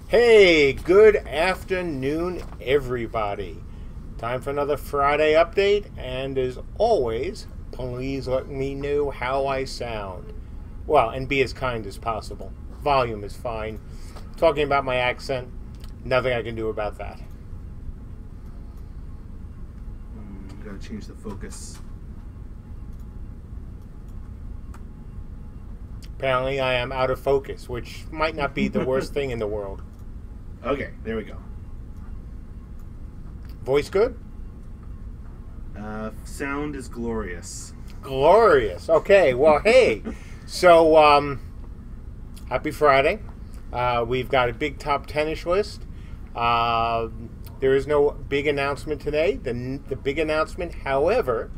Hey, good afternoon, everybody. Time for another Friday update, and as always, please let me know how I sound. Well, and be as kind as possible. Volume is fine. Talking about my accent, nothing I can do about that. You gotta change the focus. Apparently, I am out of focus, which might not be the worst thing in the world. Okay, there we go. Voice good? Sound is glorious. Glorious. Okay, well, hey. So, happy Friday. We've got a big top 10-ish list. There is no big announcement today. The big announcement, however,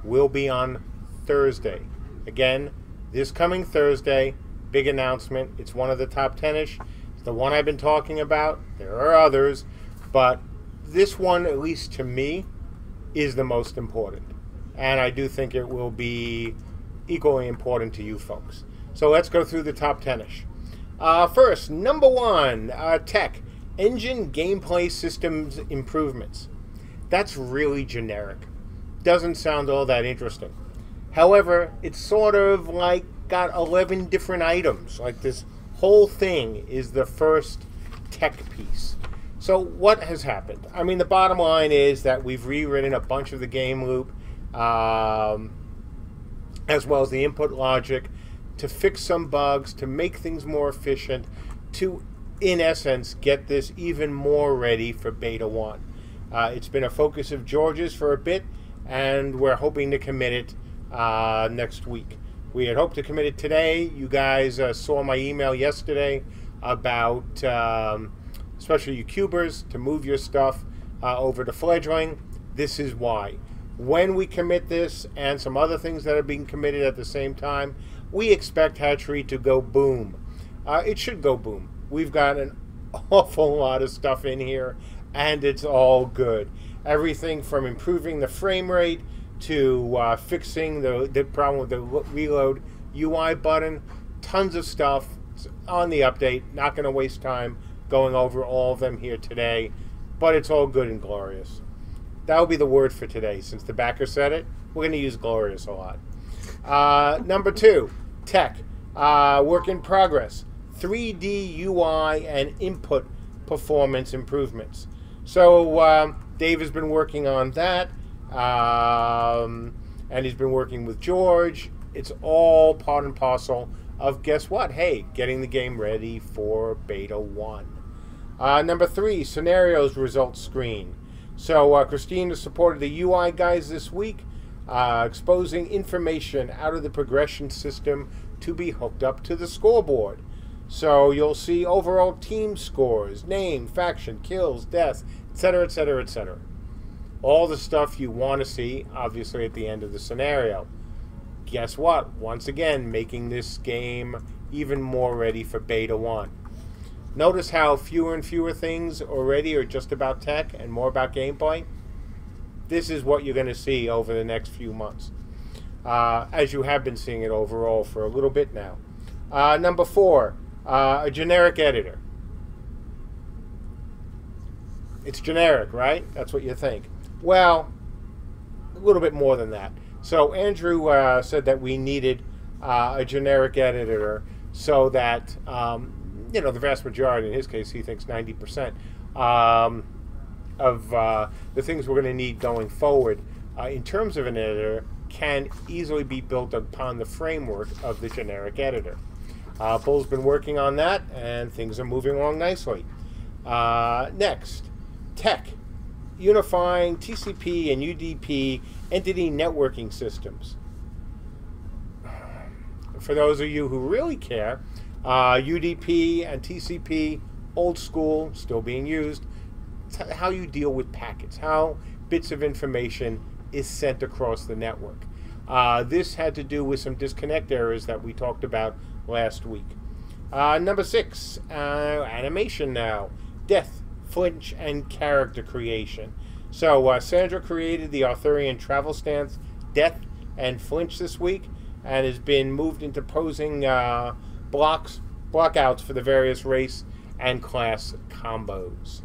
will be on Thursday. Again, this coming Thursday, big announcement. It's one of the top 10-ish. It's the one I've been talking about. There are others, but this one, at least to me, is the most important. And I do think it will be equally important to you folks. So let's go through the top 10-ish. First, number one, tech, engine gameplay systems improvements. That's really generic. Doesn't sound all that interesting. However, it's sort of like got 11 different items. Like this whole thing is the first tech piece. So what has happened? I mean, the bottom line is that we've rewritten a bunch of the game loop, as well as the input logic, to fix some bugs, to make things more efficient, to, in essence, get this even more ready for Beta 1. It's been a focus of George's for a bit, and we're hoping to commit it next week. We had hoped to commit it today. You guys saw my email yesterday about, especially you cubers, to move your stuff over to Fledgling. This is why. When we commit this and some other things that are being committed at the same time, we expect Hatchery to go boom. It should go boom. We've got an awful lot of stuff in here, and it's all good. Everything from improving the frame rate to fixing the problem with the reload UI button. Tons of stuff on the update. Not going to waste time going over all of them here today, but it's all good and glorious. That will be the word for today. Since the backer said it, we're going to use glorious a lot. Number two, tech. Work in progress. 3D UI and input performance improvements. So Dave has been working on that, and he's been working with George. It's all part and parcel of, guess what? Hey, getting the game ready for Beta 1. Number three, scenarios results screen. So Christine has supported the UI guys this week, exposing information out of the progression system to be hooked up to the scoreboard. So you'll see overall team scores, name, faction, kills, deaths, etc., etc., etc. All the stuff you want to see, obviously, at the end of the scenario. Guess what? Once again, making this game even more ready for Beta 1. Notice how fewer and fewer things already are just about tech and more about gameplay. This is what you're going to see over the next few months, as you have been seeing it overall for a little bit now. Number four, a generic editor. It's generic, right? That's what you think. Well, a little bit more than that. So Andrew said that we needed a generic editor so that, you know, the vast majority, in his case, he thinks 90% of the things we're going to need going forward in terms of an editor can easily be built upon the framework of the generic editor. Bull's been working on that, and things are moving along nicely. Next, tech. Unifying TCP and UDP entity networking systems. For those of you who really care, UDP and TCP, old school, still being used. It's how you deal with packets, how bits of information is sent across the network. This had to do with some disconnect errors that we talked about last week. Number 6, animation now. Death, flinch, and character creation. So Sandra created the Arthurian travel stance Death and Flinch this week, and has been moved into posing blockouts for the various race and class combos.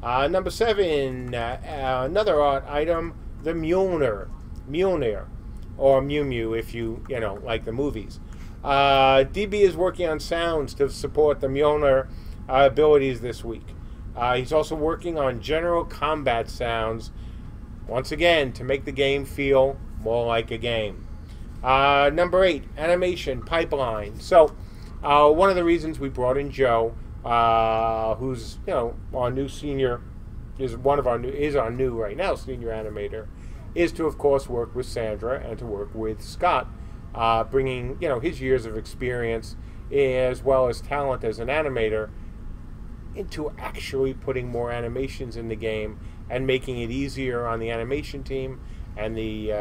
Number 7, another art item, the Mjolnir, or Mew Mew if you like the movies. DB is working on sounds to support the Mjolnir abilities this week. He's also working on general combat sounds, once again, to make the game feel more like a game. Number 8, animation pipeline. So, one of the reasons we brought in Joe, who's our new senior, is our new right now senior animator, is to of course work with Sandra and to work with Scott, bringing his years of experience as well as talent as an animator into actually putting more animations in the game and making it easier on the animation team and the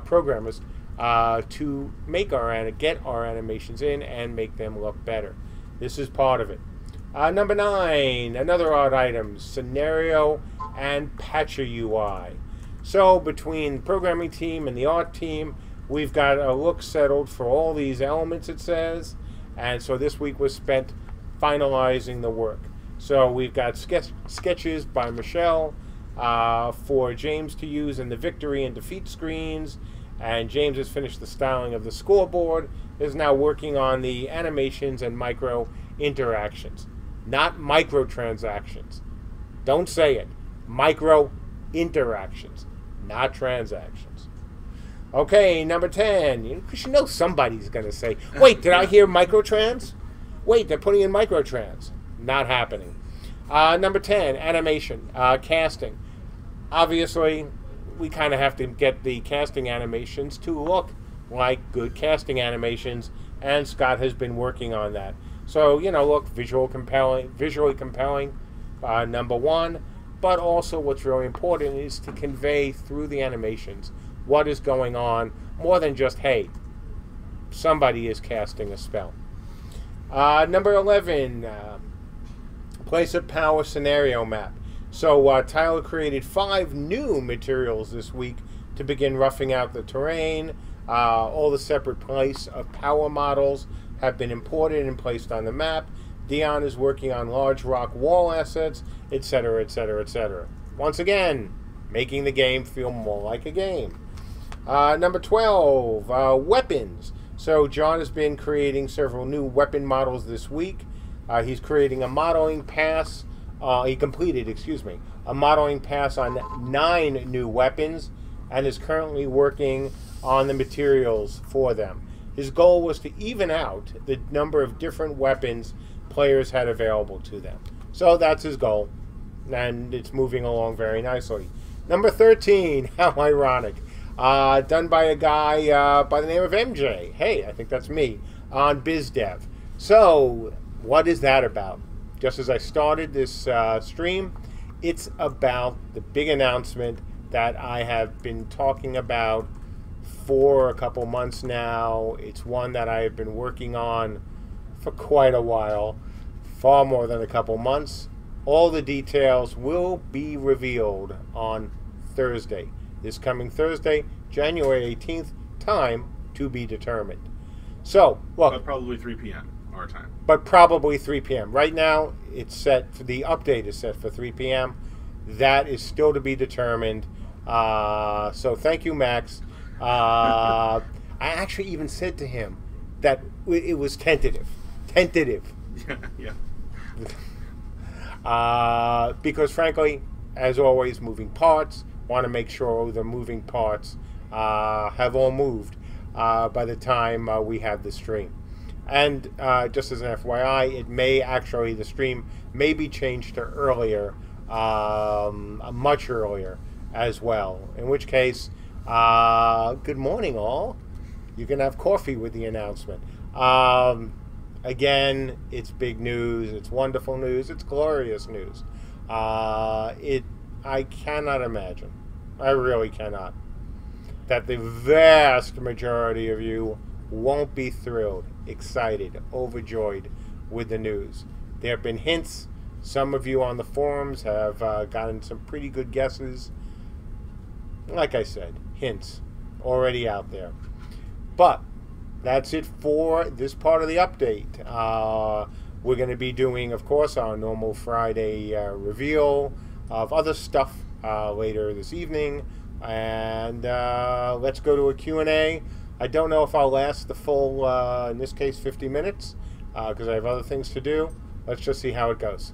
programmers to get our animations in and make them look better. This is part of it. Number 9, another art item, scenario and patcher UI. So between the programming team and the art team, we've got a look settled for all these elements, it says, and so this week was spent finalizing the work. So we've got sketches by Michelle for James to use in the victory and defeat screens, and James has finished the styling of the scoreboard, is now working on the animations and micro interactions. Not microtransactions. Don't say it. Micro interactions, not transactions. Okay, number 10. Because you know somebody's going to say, wait, did I hear microtrans? Wait, they're putting in microtrans. Not happening. Number 10, animation, casting. Obviously, we kind of have to get the casting animations to look like good casting animations, and Scott has been working on that. So, look, visually compelling, number 1, but also what's really important is to convey through the animations what is going on, more than just, hey, somebody is casting a spell. Number 11, place of power scenario map. So Tyler created 5 new materials this week to begin roughing out the terrain. All the separate place of power models have been imported and placed on the map. Dion is working on large rock wall assets, etc., etc., etc. Once again, making the game feel more like a game. Number 12, weapons. So John has been creating several new weapon models this week. He's creating a modeling pass. He completed, a modeling pass on 9 new weapons and is currently working on the materials for them. His goal was to even out the number of different weapons players had available to them. So that's his goal, and it's moving along very nicely. Number 13, how ironic. Done by a guy by the name of MJ. Hey, I think that's me, on BizDev. So, what is that about? Just as I started this stream, it's about the big announcement that I have been talking about for a couple months now. It's one that I have been working on for quite a while, far more than a couple months. All the details will be revealed on Thursday. This coming Thursday, January 18th, time to be determined. So, look. But probably 3 p.m. our time. But probably 3 p.m. Right now, it's set for the update is set for 3 p.m. That is still to be determined. So thank you, Max. I actually even said to him that it was tentative. Yeah. Because frankly, as always, moving parts. Want to make sure the moving parts have all moved by the time we have the stream. And just as an FYI, the stream may be changed to earlier, much earlier as well. In which case, good morning all. You can have coffee with the announcement. Again, it's big news. It's wonderful news. It's glorious news. I cannot imagine, I really cannot, that the vast majority of you won't be thrilled, excited, overjoyed with the news. There have been hints Some of you on the forums have gotten some pretty good guesses. Like I said, hints already out there. But that's it for this part of the update. We're going to be doing, of course, our normal Friday reveal of other stuff later this evening. And let's go to a Q&A. I don't know if I'll last the full, in this case, 50 minutes, because I have other things to do. Let's just see how it goes.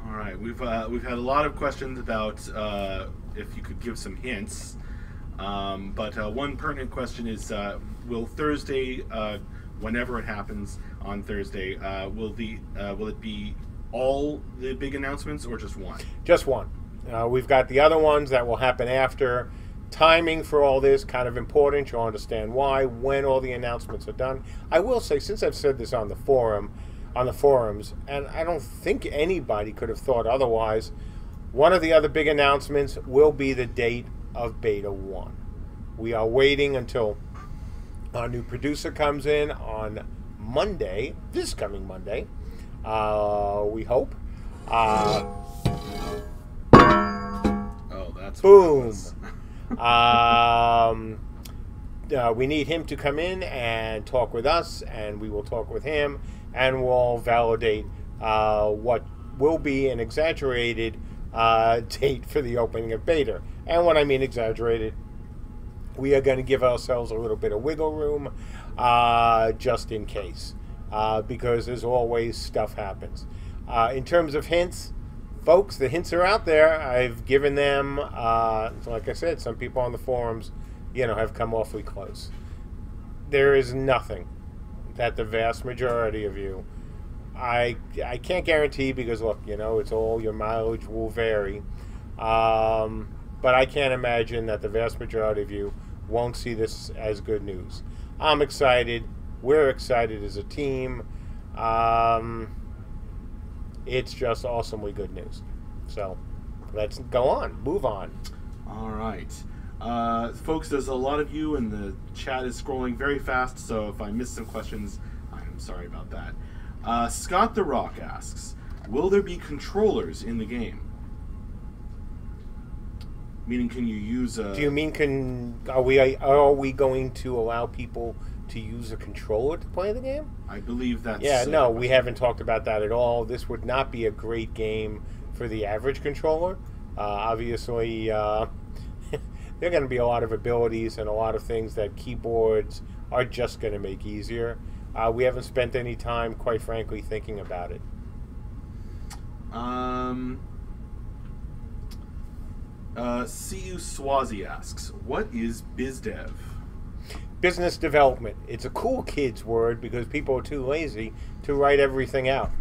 All right, we've had a lot of questions about if you could give some hints. But one pertinent question is, will Thursday, whenever it happens on Thursday, will it be all the big announcements or just one? Just one. We've got the other ones that will happen after. Timing for all this kind of important. You'll understand why when all the announcements are done. I will say, since I've said this on the forums, and I don't think anybody could have thought otherwise, one of the other big announcements will be the date of Beta 1. We are waiting until our new producer comes in on Monday, this coming Monday, we hope. That's boom. We need him to come in and talk with us, and we will talk with him, and we'll validate what will be an exaggerated date for the opening of beta. And when I mean exaggerated, we are going to give ourselves a little bit of wiggle room just in case, because as always, stuff happens. In terms of hints, folks, the hints are out there. I've given them, like I said, some people on the forums, have come awfully close. There is nothing that the vast majority of you, I can't guarantee, because look, it's all, your mileage will vary. But I can't imagine that the vast majority of you won't see this as good news. I'm excited. We're excited as a team. It's just awesomely good news. So let's go on. Move on. All right. Folks, there's a lot of you, and the chat is scrolling very fast, so if I miss some questions, I'm sorry about that. Scott the Rock asks, will there be controllers in the game? Meaning, can you use a... Do you mean, are we going to allow people to use a controller to play the game? I believe that's... Yeah, no, we haven't talked about that at all. This would not be a great game for the average controller. Obviously, there are going to be a lot of abilities and a lot of things that keyboards are just going to make easier. We haven't spent any time, quite frankly, thinking about it. CU Swazi asks, what is BizDev? Business development. It's a cool kid's word because people are too lazy to write everything out.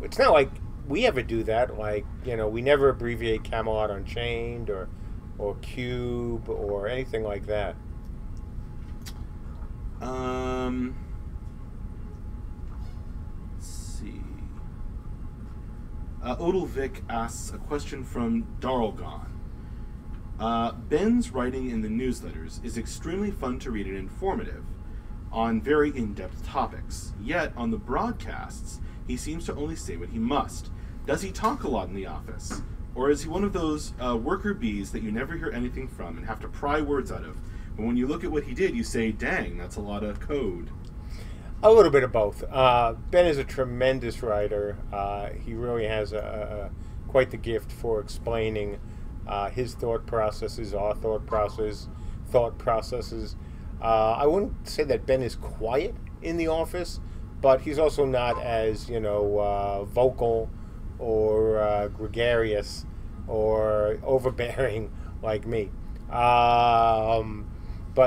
It's not like we ever do that. Like, we never abbreviate Camelot Unchained or Cube or anything like that. Let's see. Odilvik asks a question from Darlgon. Ben's writing in the newsletters is extremely fun to read and informative on very in-depth topics. Yet, on the broadcasts, he seems to only say what he must. Does he talk a lot in the office? Or is he one of those worker bees that you never hear anything from and have to pry words out of? But when you look at what he did, you say, dang, that's a lot of code. A little bit of both. Ben is a tremendous writer. He really has quite the gift for explaining his thought processes, our thought processes. I wouldn't say that Ben is quiet in the office, but he's also not as vocal or gregarious or overbearing like me. But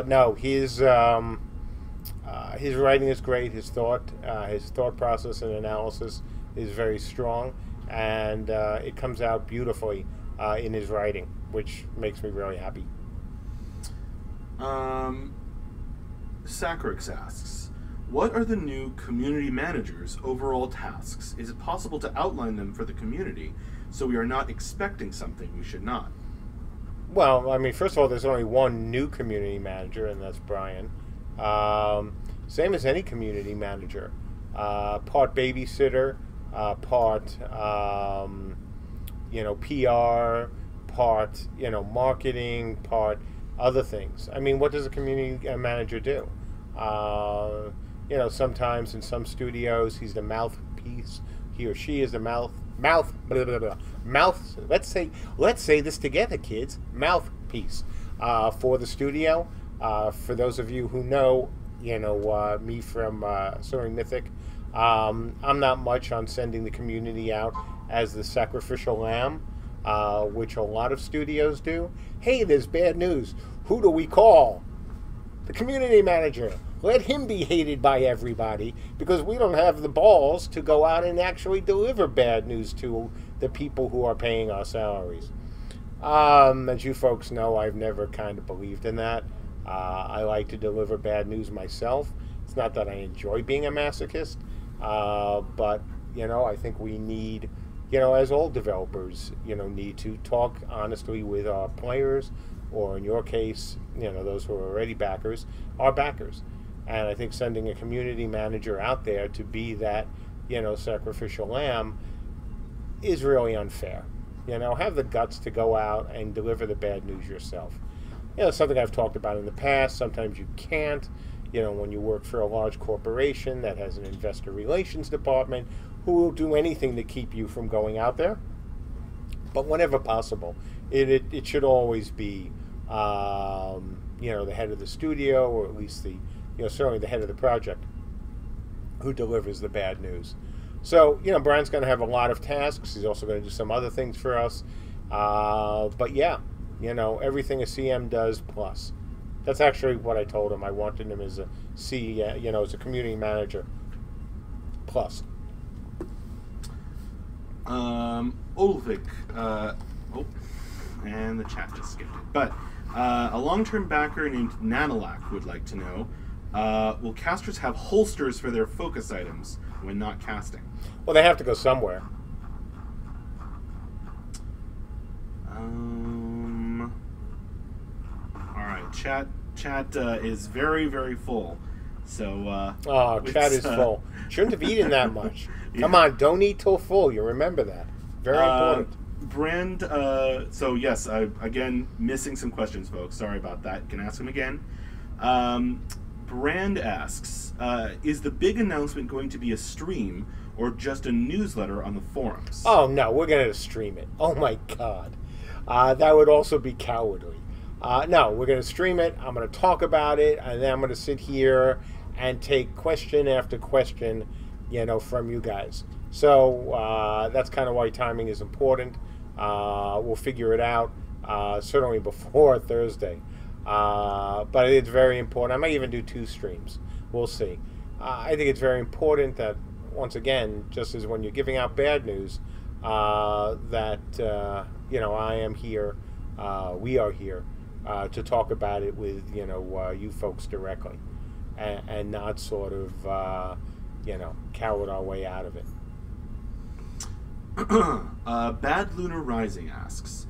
no, his writing is great. His thought process and analysis is very strong, and it comes out beautifully in his writing, which makes me really happy. Sacrix asks, what are the new community managers' overall tasks? Is it possible to outline them for the community so we are not expecting something we should not? Well, I mean, first of all, there's only one new community manager, and that's Brian. Same as any community manager. Part babysitter, part PR, part marketing, part other things. I mean, what does a community manager do? Sometimes in some studios he's the mouthpiece. He or she is the mouth. Blah, blah, blah, mouth. Let's say this together, kids. Mouthpiece for the studio. For those of you who know, me from Soaring Mythic, I'm not much on sending the community out as the sacrificial lamb, which a lot of studios do. Hey, there's bad news. Who do we call? The community manager. Let him be hated by everybody because we don't have the balls to go out and actually deliver bad news to the people who are paying our salaries. As you folks know, I've never kind of believed in that. I like to deliver bad news myself. It's not that I enjoy being a masochist, but, I think we need, as all developers, need to talk honestly with our players, or in your case, those who are already backers, are backers. And I think sending a community manager out there to be that, sacrificial lamb is really unfair. Have the guts to go out and deliver the bad news yourself. Something I've talked about in the past. Sometimes you can't. When you work for a large corporation that has an investor relations department who will do anything to keep you from going out there. But whenever possible, it should always be, the head of the studio, or at least certainly the head of the project, who delivers the bad news. So, Brian's going to have a lot of tasks. He's also going to do some other things for us. But yeah, everything a CM does plus. That's actually what I told him. I wanted him as a as a community manager plus. Ulvik, and the chat just skipped it. But a long-term backer named Nanalak would like to know, will casters have holsters for their focus items when not casting? Well, they have to go somewhere. All right, chat is very, very full. So chat is full. Shouldn't have eaten that much. Come on, don't eat till full. You remember that. Very important. Brand, so yes, again, missing some questions, folks. Sorry about that. You can ask them again. Brand asks, is the big announcement going to be a stream or just a newsletter on the forums? Oh, no, we're going to stream it. Oh, my God. That would also be cowardly. No, we're going to stream it. I'm going to talk about it, and then I'm going to sit here and take question after question, from you guys. So that's kind of why timing is important. We'll figure it out, certainly before Thursday. But it's very important. I might even do 2 streams. We'll see. I think it's very important that, once again, just as when you're giving out bad news, that, I am here, we are here, to talk about it with, you folks directly, and not sort of, coward our way out of it. Bad Lunar Rising asks,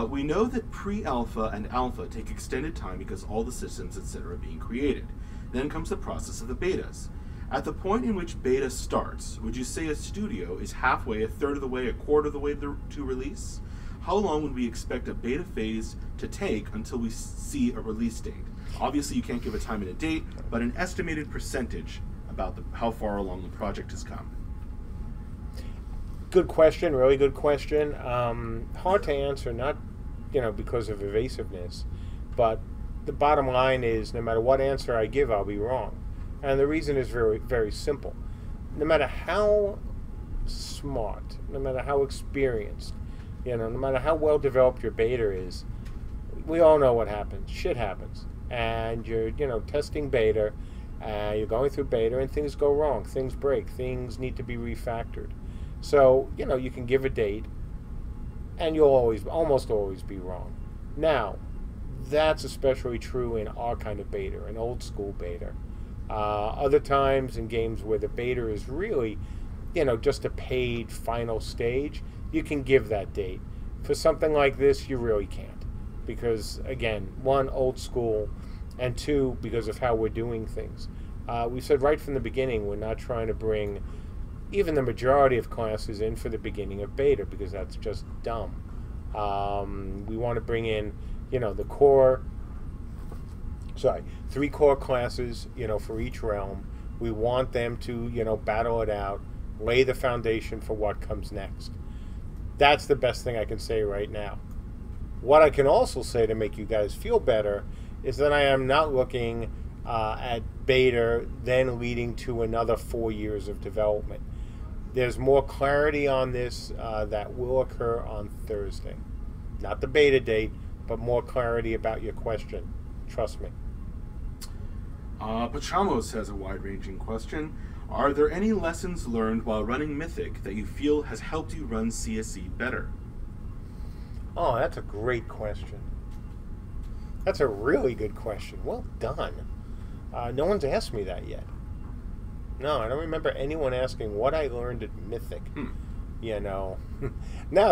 we know that pre-alpha and alpha take extended time because all the systems, etc., are being created. Then comes the process of the betas. At the point in which beta starts, would you say a studio is halfway, a third of the way, a quarter of the way to release? How long would we expect a beta phase to take until we see a release date? Obviously, you can't give a time and a date, but an estimated percentage about how far along the project has come. Good question, really good question. Hard to answer, not because of evasiveness, but the bottom line is no matter what answer I give, I'll be wrong. And the reason is very, very simple. No matter how smart, no matter how experienced, no matter how well developed your beta is, we all know what happens. Shit happens. And you're, testing beta, you're going through beta, and things go wrong. Things break. Things need to be refactored. So, you can give a date, and you'll almost always be wrong. Now, that's especially true in our kind of beta, an old school beta. Other times in games where the beta is really, just a paid final stage, you can give that date. For something like this, you really can't. Because, again, 1, old school, and 2, because of how we're doing things. We said right from the beginning, we're not trying to bring even the majority of classes in for the beginning of beta, because that's just dumb. We want to bring in, the core, 3 core classes, for each realm. We want them to, battle it out, lay the foundation for what comes next. That's the best thing I can say right now. What I can also say to make you guys feel better is that I am not looking at beta then leading to another 4 years of development. There's more clarity on this that will occur on Thursday. Not the beta date, but more clarity about your question. Trust me. Pachamos has a wide-ranging question. Are there any lessons learned while running Mythic that you feel has helped you run CSE better? Oh, that's a great question. That's a really good question. Well done. No one's asked me that yet. No, I don't remember anyone asking what I learned at Mythic. Now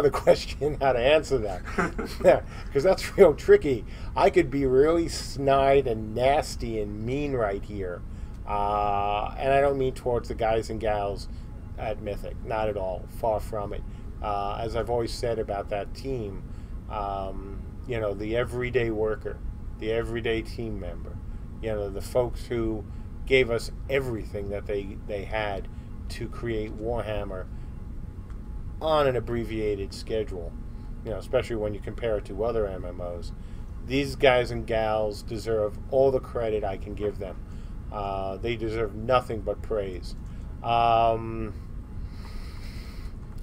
the question, how to answer that. Because that's real tricky. I could be really snide and nasty and mean right here. And I don't mean towards the guys and gals at Mythic. Not at all. Far from it. As I've always said about that team, the everyday worker, the everyday team member, the folks who gave us everything that they had to create Warhammer on an abbreviated schedule, especially when you compare it to other MMOs. These guys and gals deserve all the credit I can give them. They deserve nothing but praise.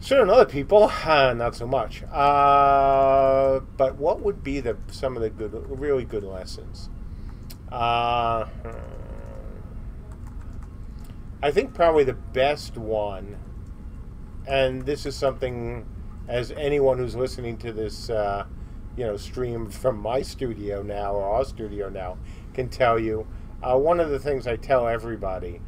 Certain other people, not so much. But what would be some of the really good lessons? I think probably the best one, and this is something, as anyone who's listening to this, stream from my studio now, or our studio now, can tell you, one of the things I tell everybody,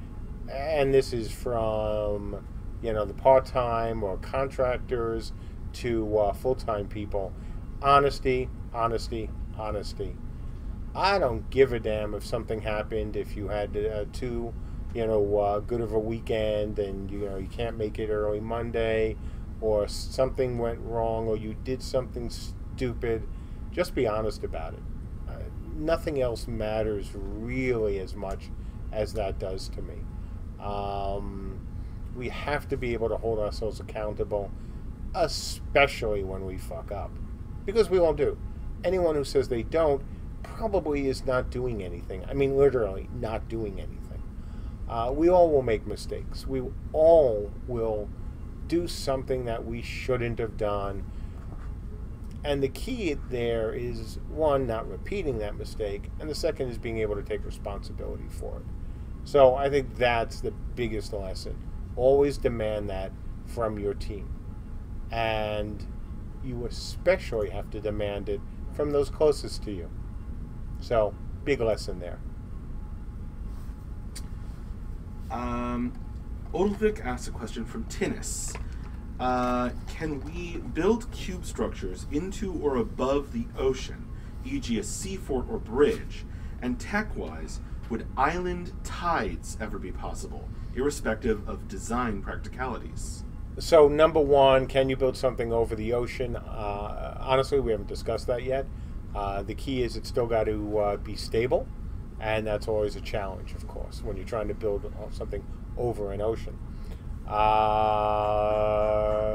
and this is from, the part-time or contractors to full-time people, honesty, honesty, honesty. I don't give a damn if something happened, if you had too good of a weekend and you can't make it early Monday, or something went wrong, or you did something stupid. Just be honest about it. Nothing else matters really as much as that does to me. We have to be able to hold ourselves accountable, especially when we fuck up, because we all do. Anyone who says they don't probably is not doing anything. I mean, literally not doing anything. We all will make mistakes. We all will do something that we shouldn't have done. And the key there is, one, not repeating that mistake, and the second is being able to take responsibility for it. So I think that's the biggest lesson. Always demand that from your team. And you especially have to demand it from those closest to you. So, big lesson there. Odilvik asks a question from Tinnis. Can we build cube structures into or above the ocean, e.g. a sea fort or bridge? And tech-wise, would island tides ever be possible, irrespective of design practicalities? So, number one, can you build something over the ocean? Honestly, we haven't discussed that yet. The key is it's still got to be stable, and that's always a challenge, of course, when you're trying to build something over an ocean.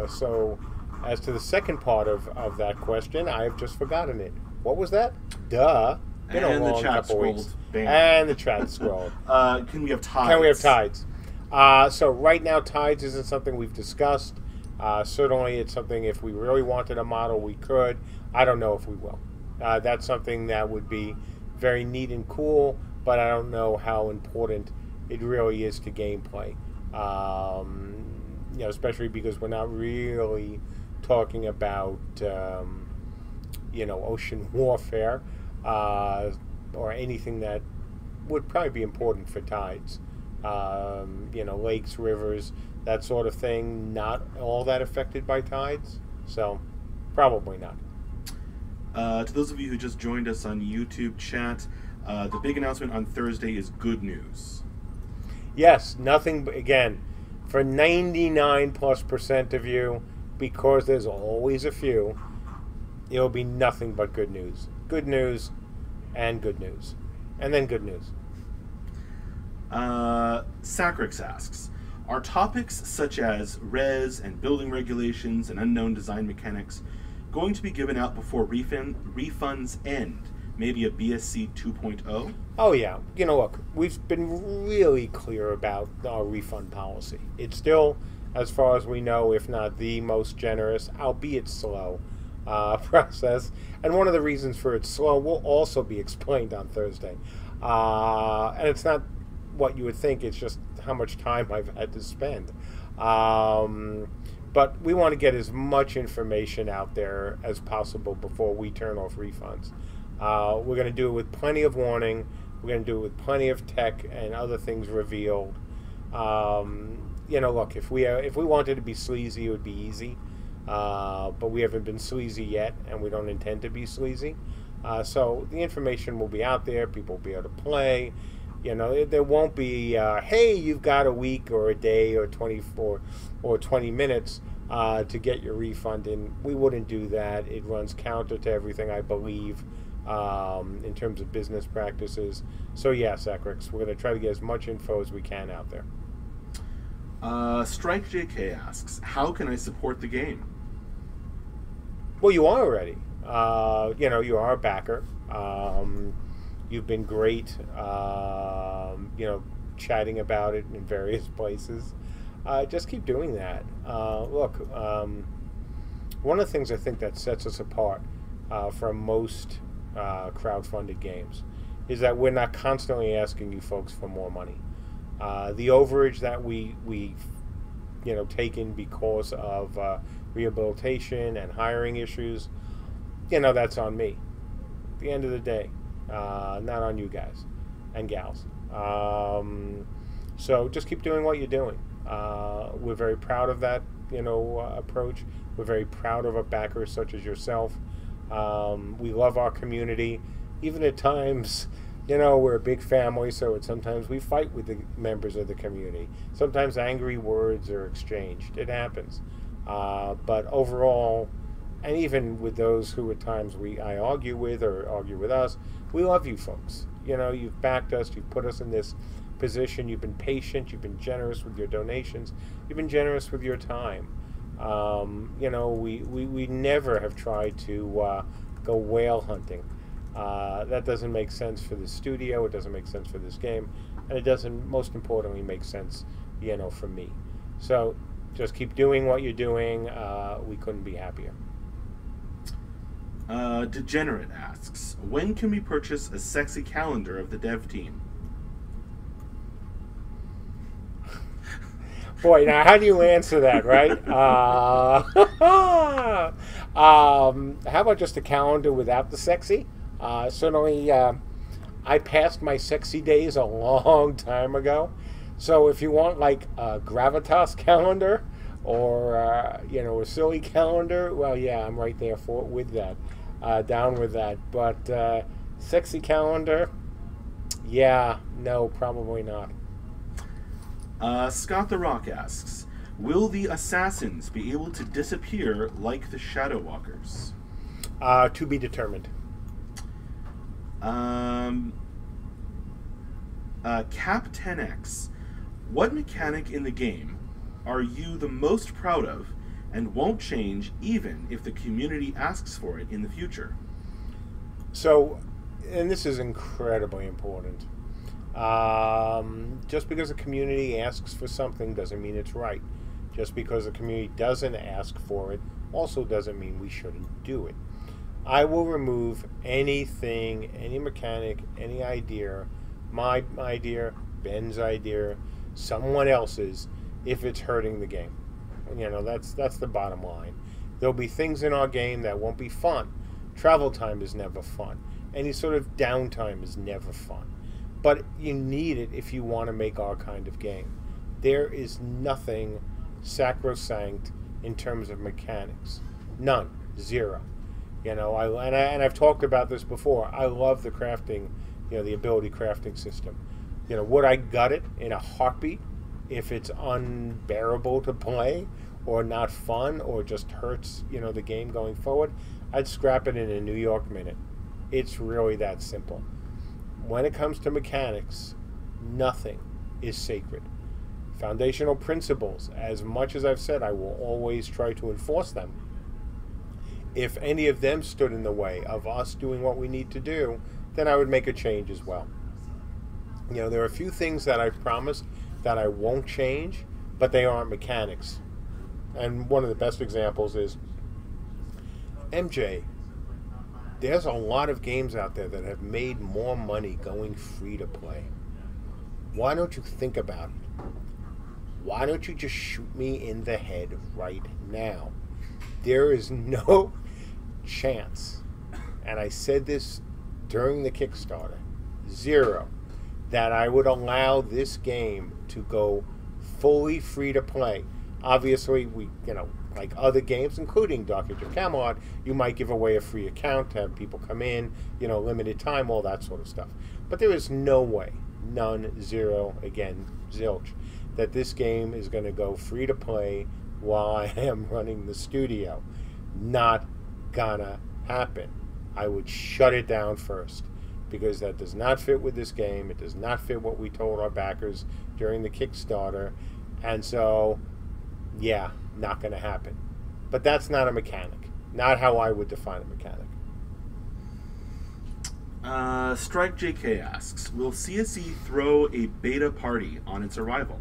So, as to the second part of that question, I've just forgotten it. What was that? Duh. Been a long couple weeks. And the chat scrolled. Can we have tides? Can we have tides? So right now, tides isn't something we've discussed. Certainly, it's something, if we really wanted a model, we could. I don't know if we will. That's something that would be very neat and cool, but I don't know how important it really is to gameplay. Especially because we're not really talking about, ocean warfare or anything that would probably be important for tides. Lakes, rivers, that sort of thing, not all that affected by tides. So, probably not. To those of you who just joined us on YouTube chat, the big announcement on Thursday is good news. Yes, nothing, again, For 99+% of you, because there's always a few, it'll be nothing but good news. Good news and good news. And then good news. Sacrix asks, are topics such as res and building regulations and unknown design mechanics going to be given out before refunds end? Maybe a BSC 2.0? Oh, yeah. Look, we've been really clear about our refund policy. It's still, as far as we know, if not the most generous, albeit slow, process. And one of the reasons for its slow will also be explained on Thursday. And it's not what you would think, it's just how much time I've had to spend. But we want to get as much information out there as possible before we turn off refunds. We're going to do it with plenty of warning. We're going to do it with plenty of tech and other things revealed. Look, if we wanted to be sleazy, it would be easy. But we haven't been sleazy yet, and we don't intend to be sleazy. So the information will be out there. People will be able to play. There won't be, hey, you've got a week or a day or 24 or 20 minutes to get your refund in. We wouldn't do that. It runs counter to everything, I believe, in terms of business practices. So, yeah, Sacrix, we're going to try to get as much info as we can out there. Strike JK asks, how can I support the game? Well, you are already. You are a backer. You've been great, chatting about it in various places. Just keep doing that. Look, one of the things I think that sets us apart from most crowdfunded games is that we're not constantly asking you folks for more money. The overage that we taken because of rehabilitation and hiring issues, that's on me. At the end of the day. Not on you guys and gals. So just keep doing what you're doing. We're very proud of that, approach. We're very proud of our backers such as yourself. We love our community. Even at times, we're a big family, so sometimes we fight with the members of the community. Sometimes angry words are exchanged. It happens. But overall, and even with those who at times I argue with or argue with us, we love you folks. You've backed us. You've put us in this position. You've been patient. You've been generous with your donations. You've been generous with your time. We never have tried to go whale hunting. That doesn't make sense for the studio. It doesn't make sense for this game. And it doesn't, most importantly, make sense, for me. So just keep doing what you're doing. We couldn't be happier. Degenerate asks, when can we purchase a sexy calendar of the dev team? Boy, now how do you answer that, right? How about just a calendar without the sexy? Certainly, I passed my sexy days a long time ago. So if you want like a gravitas calendar or a silly calendar, well, yeah, I'm right there with that. Down with that. But sexy calendar, yeah, no, probably not. Scott the Rock asks, will the assassins be able to disappear like the Shadow Walkers? To be determined. Cap 10X, what mechanic in the game are you the most proud of and won't change even if the community asks for it in the future? So, and this is incredibly important. Just because the community asks for something doesn't mean it's right. Just because the community doesn't ask for it also doesn't mean we shouldn't do it. I will remove anything, any mechanic, any idea, my idea, Ben's idea, someone else's, if it's hurting the game. That's the bottom line. There'll be things in our game that won't be fun. Travel time is never fun. Any sort of downtime is never fun. But you need it if you want to make our kind of game. There is nothing sacrosanct in terms of mechanics. None. Zero. I've talked about this before. I love the crafting, the ability crafting system. Would I gut it in a heartbeat? If it's unbearable to play or not fun or just hurts, the game going forward, I'd scrap it in a New York minute. It's really that simple. When it comes to mechanics, nothing is sacred. Foundational principles, as much as I've said, I will always try to enforce them. If any of them stood in the way of us doing what we need to do, then I would make a change as well. There are a few things that I've promised that I won't change, but they aren't mechanics. And one of the best examples is MJ. There's a lot of games out there that have made more money going free to play. Why don't you think about it? Why don't you just shoot me in the head right now? There is no chance, and I said this during the Kickstarter, 0, that I would allow this game to go fully free to play. Obviously, we, like other games, including Dark Age of Camelot, you might give away a free account to have people come in, limited time, all that sort of stuff. But there is no way, none, 0, again, zilch, that this game is going to go free to play while I am running the studio. Not gonna happen. I would shut it down first, because that does not fit with this game. It does not fit what we told our backers during the Kickstarter. And so, yeah, not going to happen. But that's not a mechanic. Not how I would define a mechanic. Strike JK asks, will CSE throw a beta party on its arrival?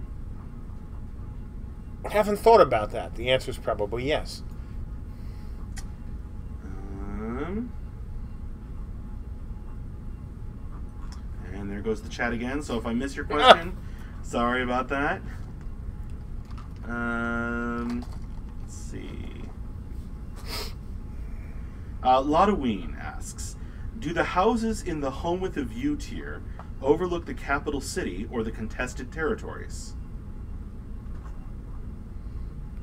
I haven't thought about that. The answer is probably yes. And there goes the chat again. So if I miss your question, sorry about that. Let's see. Lottoween asks, do the houses in the Home with a View tier overlook the capital city or the contested territories?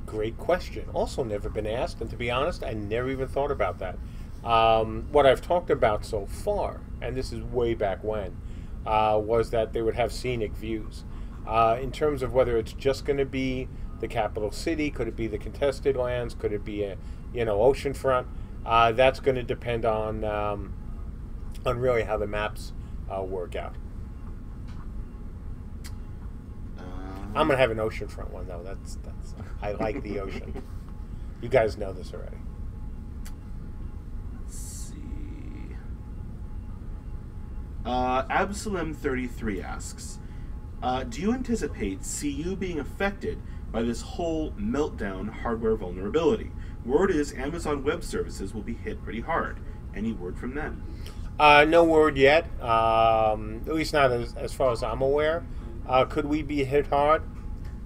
Great question. Also never been asked, and to be honest, I never even thought about that. What I've talked about so far, and this is way back when, was that they would have scenic views. In terms of whether it's just going to be the capital city, could it be the contested lands, could it be a oceanfront? That's going to depend on really how the maps work out. I'm gonna have an oceanfront one though. That's I like the ocean. You guys know this already. Let's see. Absalom33 asks, do you anticipate CU being affected by this whole meltdown hardware vulnerability? Word is Amazon Web Services will be hit pretty hard. Any word from them? No word yet. At least not as far as I'm aware. Could we be hit hard?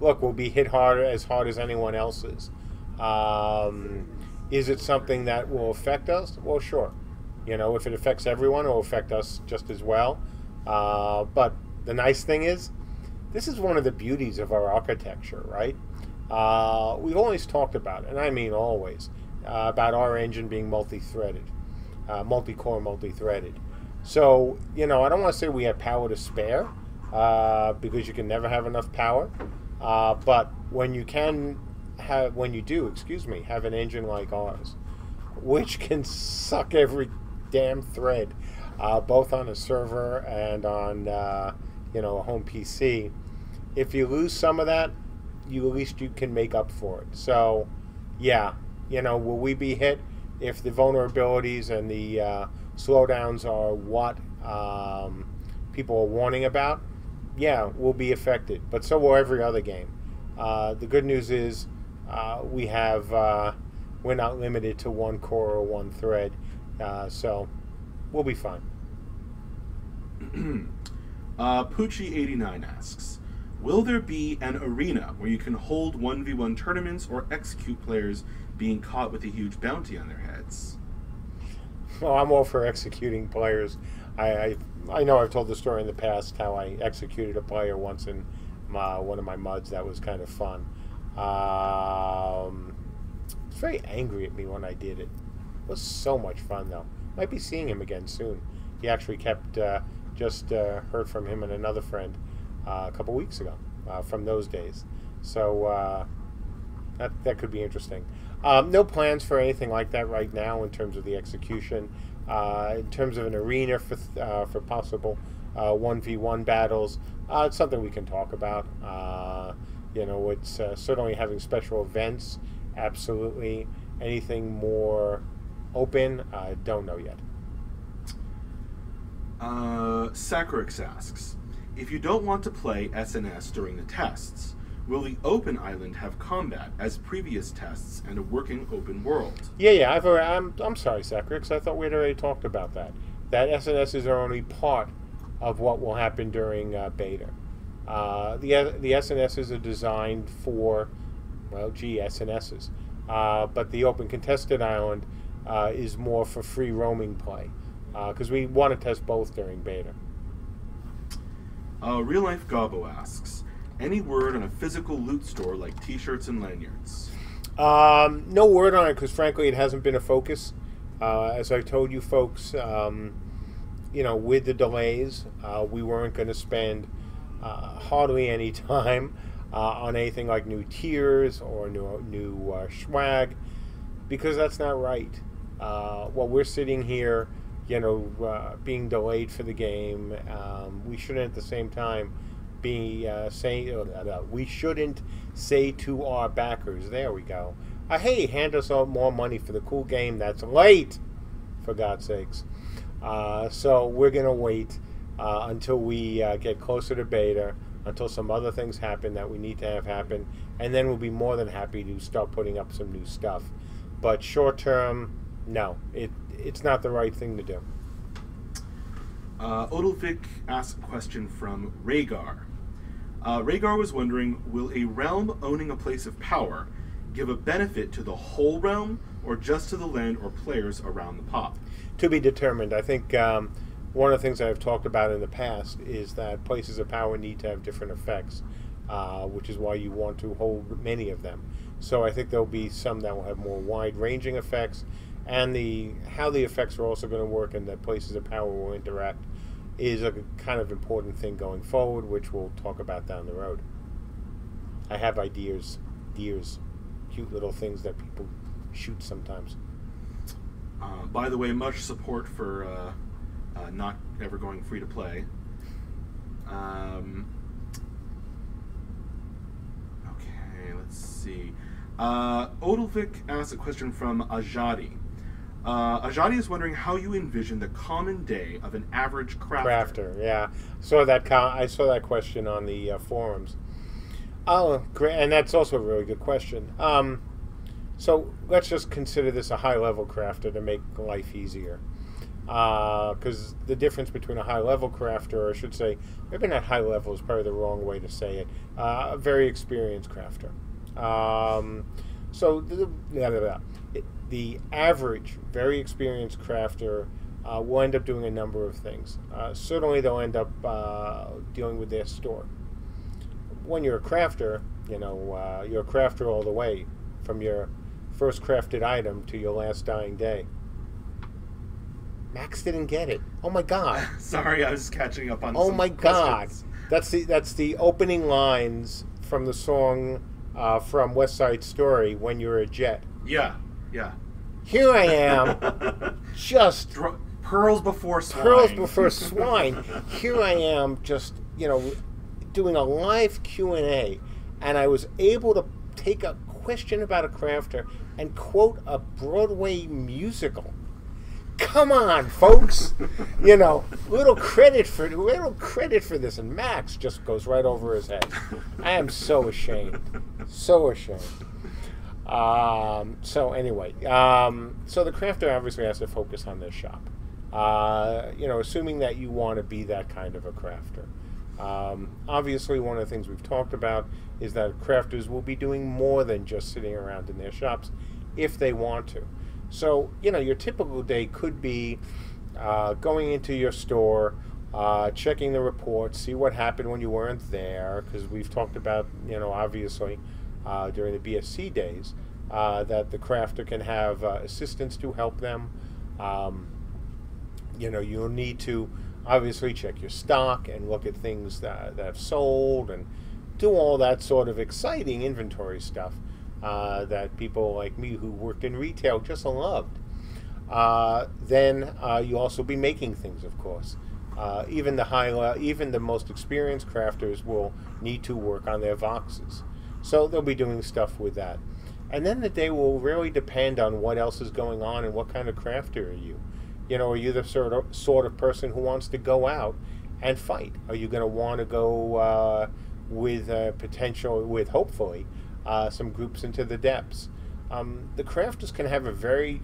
Look, we'll be hit hard as anyone else is. Is it something that will affect us? Well, sure. If it affects everyone, it will affect us just as well. But the nice thing is, this is one of the beauties of our architecture, right? We've always talked about it, and I mean always, about our engine being multi-threaded, multi-core, multi-threaded. So, I don't want to say we have power to spare, because you can never have enough power. But when you have an engine like ours, which can suck every damn thread, both on a server and on a home PC, if you lose some of that, at least you can make up for it. So, yeah, will we be hit if the vulnerabilities and the slowdowns are what people are warning about? Yeah, we'll be affected, but so will every other game. The good news is we're not limited to one core or one thread, so we'll be fine. Poochie89 asks, will there be an arena where you can hold 1v1 tournaments or execute players being caught with a huge bounty on their heads? Well, I'm all for executing players. I know I've told the story in the past how I executed a player once in one of my muds. That was kind of fun. He was very angry at me when I did it. It was so much fun, though. Might be seeing him again soon. He actually kept, just heard from him and another friend a couple weeks ago. from those days. So that could be interesting. No plans for anything like that right now in terms of the execution. In terms of an arena for possible 1v1 battles, it's something we can talk about. It's certainly having special events. Absolutely. Anything more open, I don't know yet. Sacrix asks, if you don't want to play SNS during the tests, will the open island have combat as previous tests and a working open world? Yeah. I'm sorry, Sacrix. I thought we'd already talked about that. That SNSs are only part of what will happen during beta. The SNSs are designed for, SNSs. But the open contested island is more for free roaming play, because we want to test both during beta. Real Life Gobbo asks, any word on a physical loot store like t-shirts and lanyards? No word on it, because frankly it hasn't been a focus. As I told you folks, with the delays, we weren't going to spend hardly any time on anything like new tiers or new swag, because that's not right. While we're sitting here, being delayed for the game, we shouldn't at the same time be we shouldn't say to our backers, there we go, hey, hand us out more money for the cool game that's late, for God's sakes. So we're going to wait until we get closer to beta, until some other things happen that we need to have happen, and then we'll be more than happy to start putting up some new stuff. But short term, no, it's not the right thing to do. Odilvik asked a question from Rhaegar. Rhaegar was wondering, will a realm owning a place of power give a benefit to the whole realm, or just to the land or players around the pop? To be determined. I think one of the things I've talked about in the past is that places of power need to have different effects, which is why you want to hold many of them. So I think there'll be some that will have more wide-ranging effects, and how the effects are also going to work and that places of power will interact is a kind of important thing going forward, which we'll talk about down the road. I have ideas, cute little things that people shoot sometimes. By the way, much support for not ever going free to play. Okay, let's see. Odilvik asked a question from Ajadi. Ajadi is wondering how you envision the common day of an average crafter. Yeah. I saw that question on the forums. Oh, great, and that's also a really good question. So let's just consider this a high-level crafter to make life easier. Because the difference between a high-level crafter, or I should say, maybe not high-level is probably the wrong way to say it, a very experienced crafter. So the average, very experienced crafter will end up doing a number of things. Certainly they'll end up dealing with their store. When you're a crafter, you're a crafter all the way, from your first crafted item to your last dying day. Max didn't get it. Oh my God! Sorry, I was catching up on. Oh some my questions. God! That's the opening lines from the song from West Side Story, "When You're a Jet." Yeah. Here I am, just pearls before swine. Pearls before swine. Here I am, just doing a live Q&A, and I was able to take a question about a crafter and quote a Broadway musical. Come on, folks! Little credit for this, and Max just goes right over his head. I am so ashamed, so ashamed. So anyway, so the crafter obviously has to focus on their shop. Assuming that you want to be that kind of a crafter. Obviously, one of the things we've talked about is that crafters will be doing more than just sitting around in their shops if they want to. So, your typical day could be going into your store, checking the reports, see what happened when you weren't there, because we've talked about, obviously, during the BSC days, that the crafter can have assistants to help them. You'll need to obviously check your stock and look at things that have sold and do all that sort of exciting inventory stuff that people like me who worked in retail just loved. Then you'll also be making things, of course. Even the most experienced crafters will need to work on their voxes. So they'll be doing stuff with that. And then the day will really depend on what else is going on and what kind of crafter are you. Are you the sort of person who wants to go out and fight? Are you going to want to go with hopefully some groups into the depths? The crafters can have a very,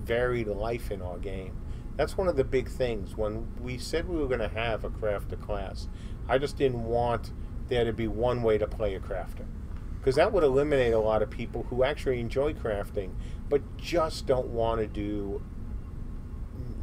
varied life in our game. That's one of the big things. When we said we were going to have a crafter class, I just didn't want there to be one way to play a crafter, because that would eliminate a lot of people who actually enjoy crafting but just don't want to do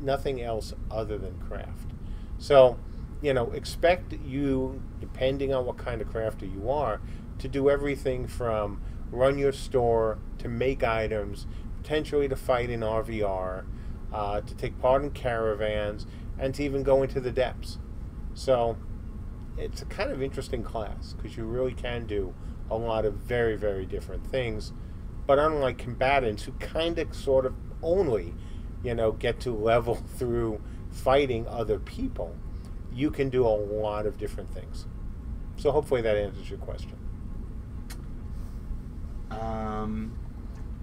nothing else other than craft. So, expect you, depending on what kind of crafter you are, to do everything from run your store, to make items, potentially to fight in RVR, to take part in caravans, and to even go into the depths. So it's a kind of interesting class, because you really can do a lot of very, very different things. But unlike combatants who kind of sort of only, get to level through fighting other people, you can do a lot of different things. So hopefully that answers your question.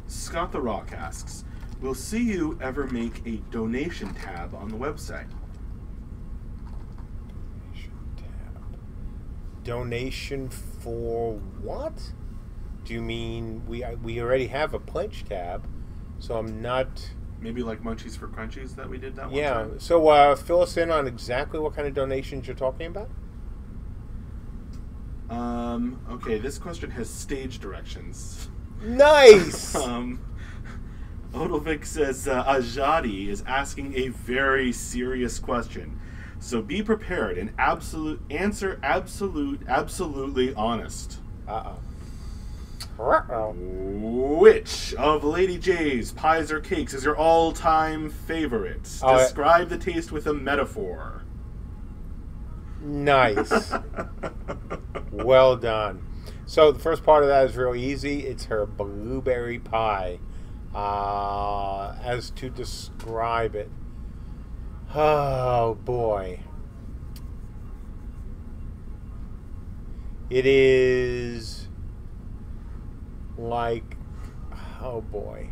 Scott the Rock asks, will see you ever make a donation tab on the website? Donation tab. Donation for what? Do you mean we already have a pledge tab? So I'm not... Maybe like Munchies for Crunchies that we did that one time? Yeah, so fill us in on exactly what kind of donations you're talking about. Okay, this question has stage directions. Nice! Odelvik says, Ajadi is asking a very serious question. So be prepared and answer absolutely honest. Uh-oh. Which of Lady J's pies or cakes is your all-time favorite? Describe the taste with a metaphor. Nice. Well done. So the first part of that is real easy. It's her blueberry pie. As to describe it, oh boy, it is like, oh boy,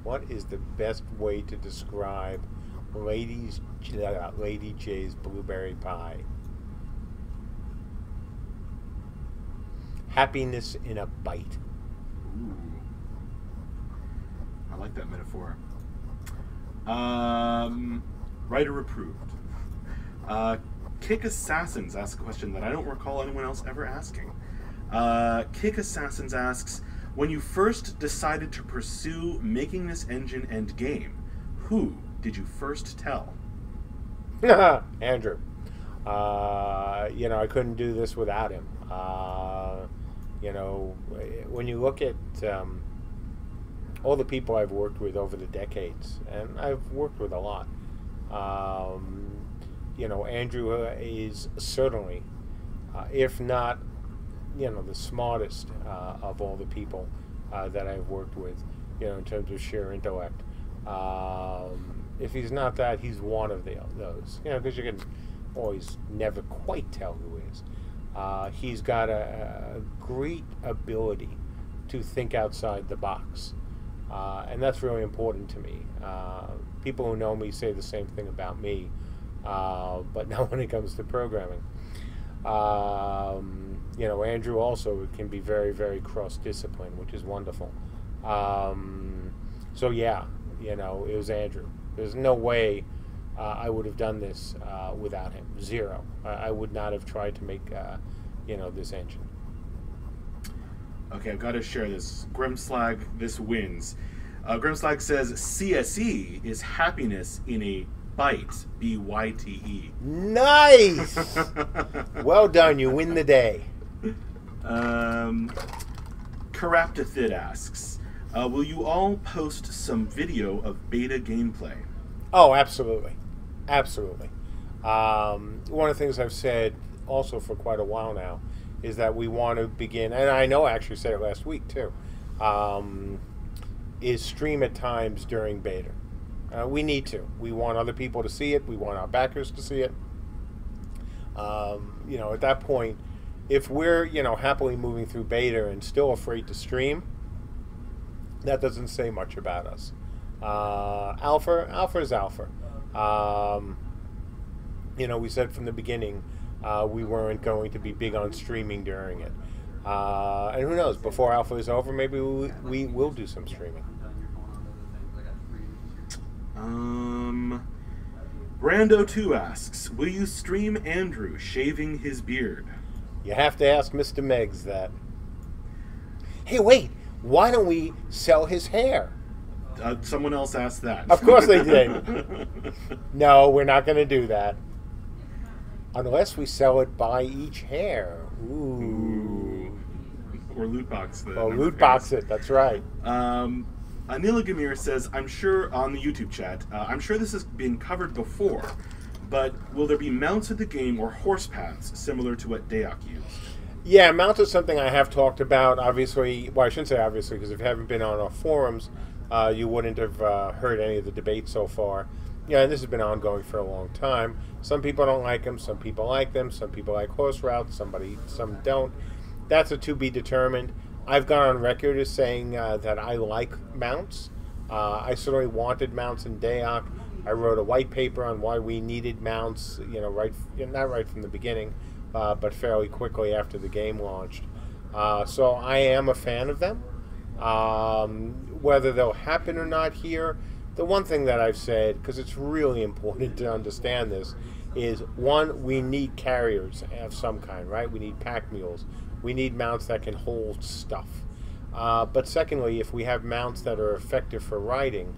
what is the best way to describe Lady J's blueberry pie? Happiness in a bite. Ooh. I like that metaphor. Writer approved. Kick Assassins asks a question that I don't recall anyone else ever asking. Kick Assassins asks, when you first decided to pursue making this engine and game, who did you first tell? Andrew. I couldn't do this without him. When you look at all the people I've worked with over the decades, and I've worked with a lot, Andrew is certainly, if not, the smartest of all the people that I've worked with, in terms of sheer intellect. If he's not that, he's one of those, because you can always never quite tell who is. He's got a great ability to think outside the box, and that's really important to me. People who know me say the same thing about me, but not when it comes to programming. Andrew also can be very, very cross-discipline, which is wonderful. So yeah, it was Andrew. There's no way I would have done this without him. Zero. I would not have tried to make, this engine. Okay, I've got to share this. Grimslag, this wins. Grimslag says, CSE is happiness in a bite. B-Y-T-E. Nice! Well done. You win the day. Karaptathid asks, will you all post some video of beta gameplay? Oh, absolutely. Absolutely. One of the things I've said also for quite a while now is that we want to begin, and I know I actually said it last week too, is stream at times during beta. We need to. We want other people to see it. We want our backers to see it. At that point, if we're, happily moving through beta and still afraid to stream, that doesn't say much about us. Alpha is alpha. We said from the beginning we weren't going to be big on streaming during it. And who knows, before alpha is over, maybe we will do some streaming. Brando2 asks, will you stream Andrew shaving his beard? You have to ask Mr. Meggs that. Hey, wait, why don't we sell his hair? Someone else asked that. Of course they did. No, we're not going to do that. Unless we sell it by each hair. Ooh. Or loot box it. Oh, loot box it, that's right. Anila Gamir says, I'm sure on the YouTube chat, I'm sure this has been covered before, but will there be mounts at the game or horse paths similar to what Dayak used? Yeah, mounts is something I have talked about, obviously. Well, I shouldn't say obviously, because if you haven't been on our forums, you wouldn't have heard any of the debate so far. Yeah, and this has been ongoing for a long time. Some people don't like them, some people like them, some people like horse routes, some don't. That's a to be determined. I've gone on record as saying that I like mounts. I certainly wanted mounts in Dayak. I wrote a white paper on why we needed mounts, not right from the beginning, but fairly quickly after the game launched. So I am a fan of them. Whether they'll happen or not here, the one thing that I've said, because it's really important to understand this, is one, we need carriers of some kind, right? We need pack mules. We need mounts that can hold stuff. But secondly, if we have mounts that are effective for riding,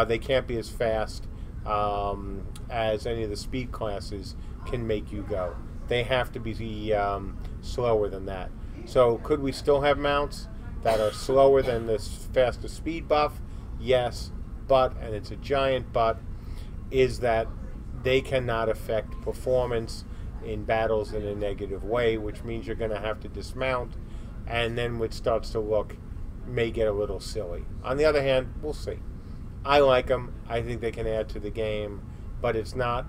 they can't be as fast as any of the speed classes can make you go. They have to be slower than that. So could we still have mounts that are slower than the fastest speed buff? Yes, but, and it's a giant but, is that they cannot affect performance in battles in a negative way, which means you're going to have to dismount, and then what starts to look may get a little silly. On the other hand, we'll see. I like them. I think they can add to the game, but it's not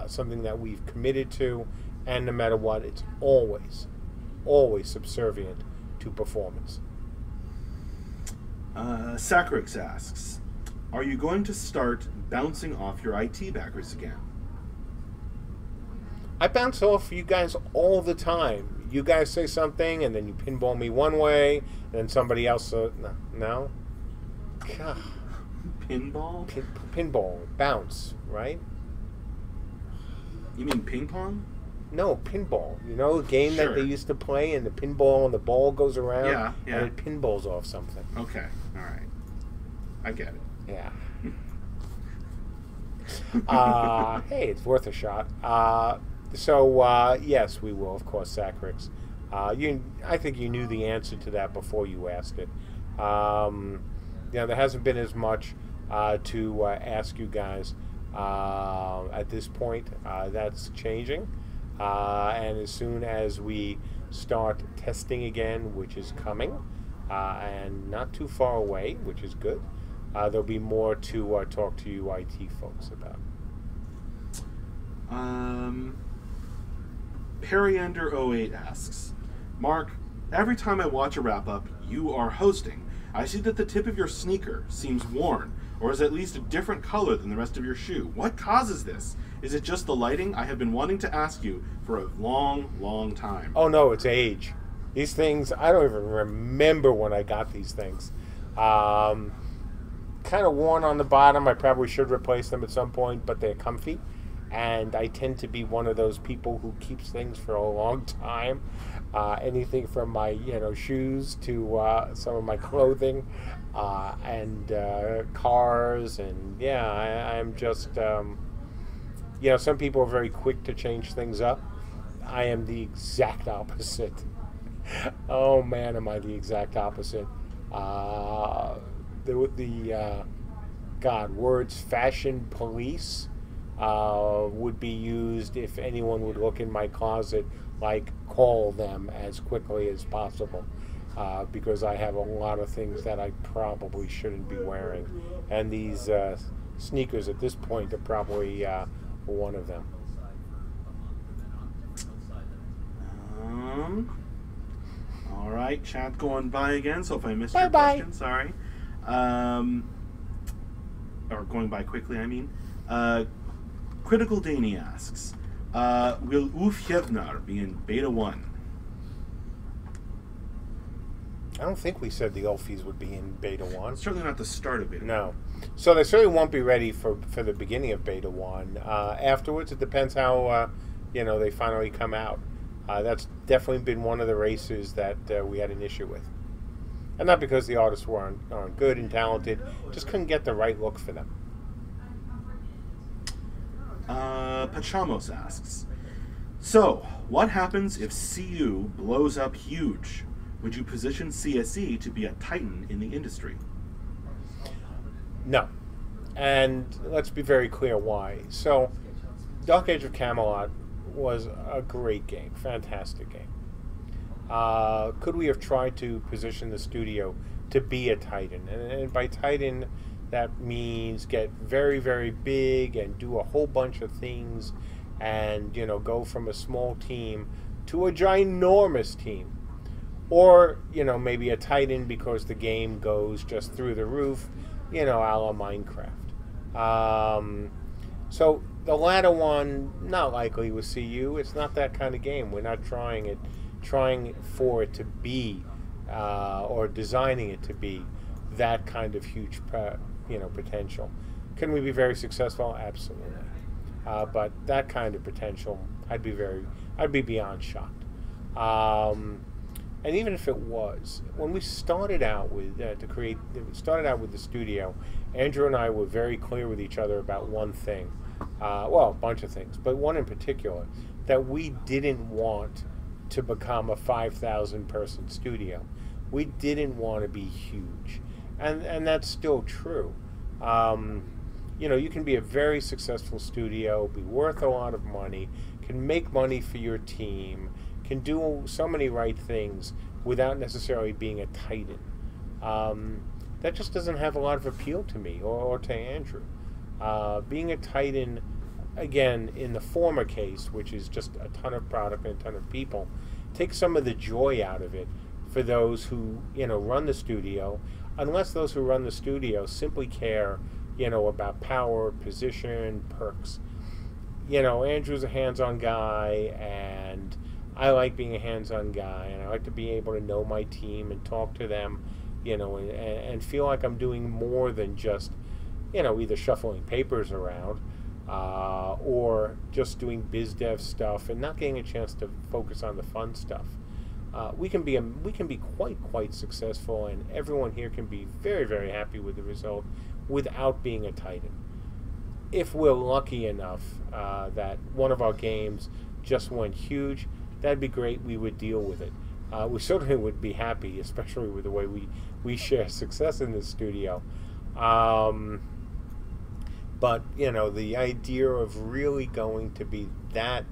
something that we've committed to, and no matter what, it's always subservient to performance. Sacrix asks, are you going to start bouncing off your IT backers again? I bounce off you guys all the time. You guys say something, and then you pinball me one way, and then somebody else... no? God. Pinball? Pinball. Bounce, right? You mean ping pong? No, pinball. You know, a game Sure. that they used to play, and the pinball and the ball goes around, Yeah. and it pinballs off something. Okay, all right. I get it. Yeah. Hey, it's worth a shot. So yes, we will, of course, Sacrix. I think you knew the answer to that before you asked it. There hasn't been as much to ask you guys at this point. That's changing. And as soon as we start testing again, which is coming, and not too far away, which is good, there'll be more to talk to you IT folks about. Periander08 asks, Mark, every time I watch a wrap-up you are hosting, I see that the tip of your sneaker seems worn, or is at least a different color than the rest of your shoe. What causes this? Is it just the lighting? I have been wanting to ask you for a long, long time. Oh no, it's age. These things, I don't even remember when I got these things. Kind of worn on the bottom. I probably should replace them at some point, but they're comfy. And I tend to be one of those people who keeps things for a long time. Anything from my shoes to some of my clothing and cars. And yeah, I'm just, some people are very quick to change things up. I am the exact opposite. Oh man, am I the exact opposite. Words fashion police would be used if anyone would look in my closet, like call them as quickly as possible. Because I have a lot of things that I probably shouldn't be wearing. And these sneakers at this point are probably one of them. All right, chat going by again, so if I missed Bye your bye. question, sorry. Or going by quickly, I mean. Critical Danny asks, will Uf Yevnar be in Beta 1? I don't think we said the Ulfies would be in Beta 1. Certainly not the start of Beta 1. No. So they certainly won't be ready for the beginning of Beta 1. Afterwards, it depends how they finally come out. That's definitely been one of the races that we had an issue with. And not because the artists aren't good and talented, just couldn't get the right look for them. Pachamos asks, so, what happens if CU blows up huge? Would you position CSE to be a titan in the industry? No. And let's be very clear why. So, Dark Age of Camelot was a great game, fantastic game. Could we have tried to position the studio to be a titan? And by titan, that means get very, very big and do a whole bunch of things and, go from a small team to a ginormous team. Or, maybe a titan because the game goes just through the roof, a la Minecraft. So the latter one, not likely with CU. It's not that kind of game. We're not trying for it to be, or designing it to be that kind of huge, potential. Can we be very successful? Absolutely. But that kind of potential, I'd be beyond shocked. And even if it was, when we started out with the studio, Andrew and I were very clear with each other about one thing. A bunch of things, but one in particular, that we didn't want to become a 5,000 person studio. We didn't want to be huge. And that's still true. You can be a very successful studio, be worth a lot of money, can make money for your team, can do so many right things without necessarily being a titan. That just doesn't have a lot of appeal to me or to Andrew. Being a titan, again, in the former case, which is just a ton of product and a ton of people, takes some of the joy out of it for those who, run the studio, unless those who run the studio simply care, about power, position, perks. Andrew's a hands-on guy, and I like being a hands-on guy, and I like to be able to know my team and talk to them, and feel like I'm doing more than just, either shuffling papers around or just doing biz dev stuff and not getting a chance to focus on the fun stuff. We can be quite successful, and everyone here can be very, very happy with the result without being a titan. If we're lucky enough that one of our games just went huge, that'd be great. We would deal with it. We certainly would be happy, especially with the way we share success in this studio. But, the idea of really going to be that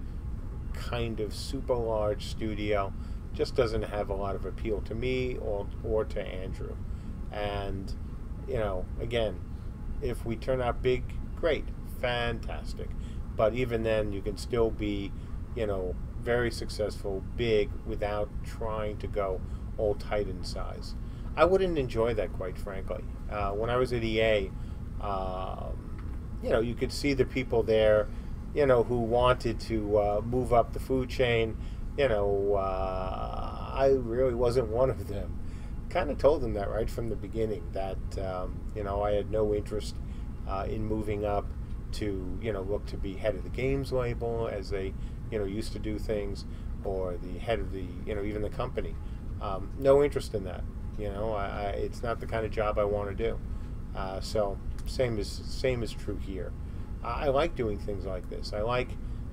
kind of super large studio just doesn't have a lot of appeal to me or to Andrew. And, again, if we turn out big, great, fantastic. But even then, you can still be, very successful, big, without trying to go all Titan size. I wouldn't enjoy that, quite frankly. When I was at EA, you could see the people there, who wanted to move up the food chain. I really wasn't one of them. Kind of told them that right from the beginning, that, I had no interest in moving up to, look to be head of the games label as they, used to do things, or the head of the, even the company. No interest in that. It's not the kind of job I want to do. So same is true here. I like doing things like this. I like,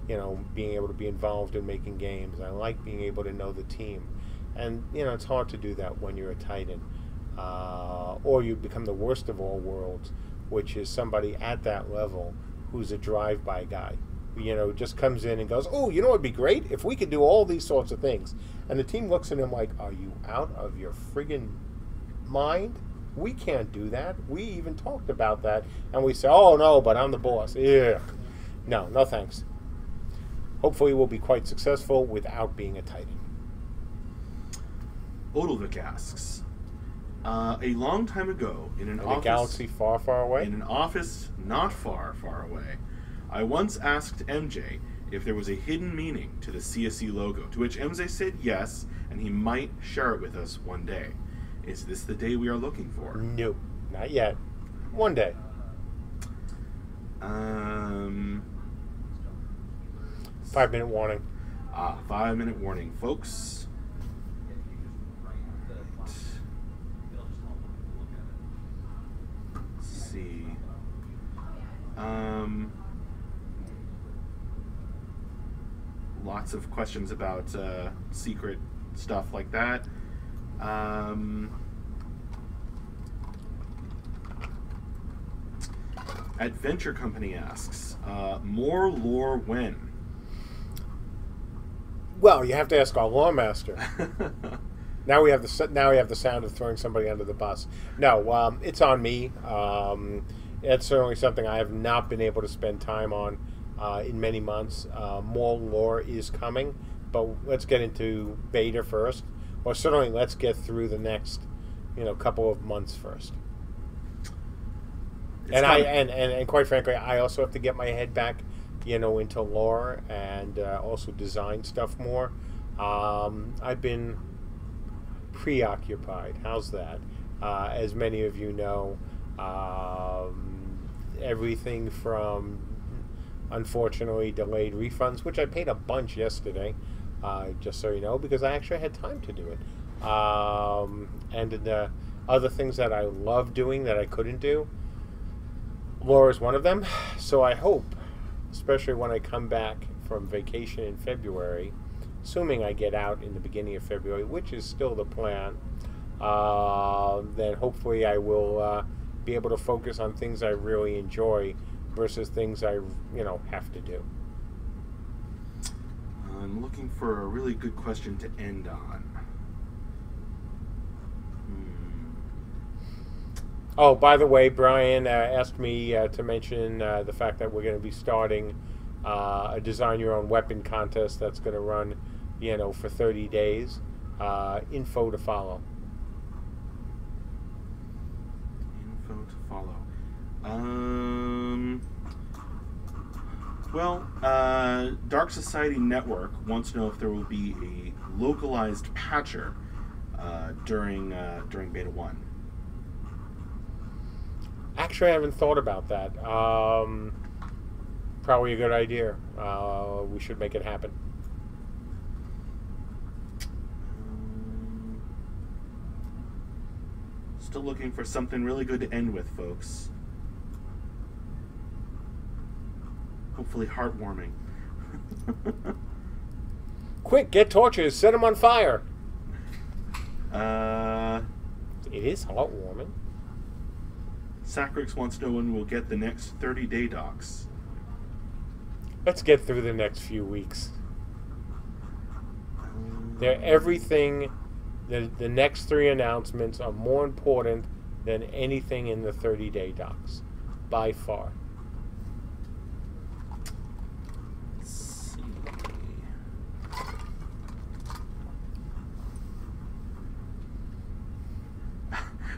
being able to be involved in making games. I like being able to know the team. And, it's hard to do that when you're a Titan. Or you become the worst of all worlds, which is somebody at that level who's a drive-by guy. Just comes in and goes, oh, it'd be great if we could do all these sorts of things. And the team looks at him like, are you out of your friggin' mind? We can't do that. We even talked about that. And we say, oh, no, but I'm the boss. Yeah. No thanks. Hopefully we'll be quite successful without being a titan. Odilvik asks, a long time ago in an office... a galaxy far, far away? In an office not far, far away, I once asked MJ if there was a hidden meaning to the CSE logo, to which MJ said yes, and he might share it with us one day. Is this the day we are looking for? No, not yet. One day. 5-minute warning. 5-minute warning, folks. Let's see. Lots of questions about secret stuff like that. Adventure Company asks, more lore when? Well, you have to ask our lore master. Now we have the sound of throwing somebody under the bus. No, it's on me. It's certainly something I have not been able to spend time on in many months. More lore is coming, but let's get into beta first. Or certainly let's get through the next, couple of months first. And quite frankly, I also have to get my head back, into lore and also design stuff more. I've been preoccupied. How's that? As many of you know, everything from, unfortunately, delayed refunds, which I paid a bunch yesterday, just so you know, because I actually had time to do it. And the other things that I love doing that I couldn't do, lore is one of them. So I hope, especially when I come back from vacation in February, assuming I get out in the beginning of February, which is still the plan, then hopefully I will be able to focus on things I really enjoy versus things I, have to do. I'm looking for a really good question to end on. Oh, by the way, Brian asked me to mention the fact that we're going to be starting a design your own weapon contest that's going to run, for 30 days. Info to follow. Info to follow. Dark Society Network wants to know if there will be a localized patcher during Beta 1. Actually, I haven't thought about that. Probably a good idea. We should make it happen. Still looking for something really good to end with, folks. Hopefully heartwarming. Quick, get torches. Set them on fire. It is heartwarming. Sacrix wants to know when we'll get the next 30-day docs. Let's get through the next few weeks. Everything, the next 3 announcements are more important than anything in the 30-day docs, by far. Let's see.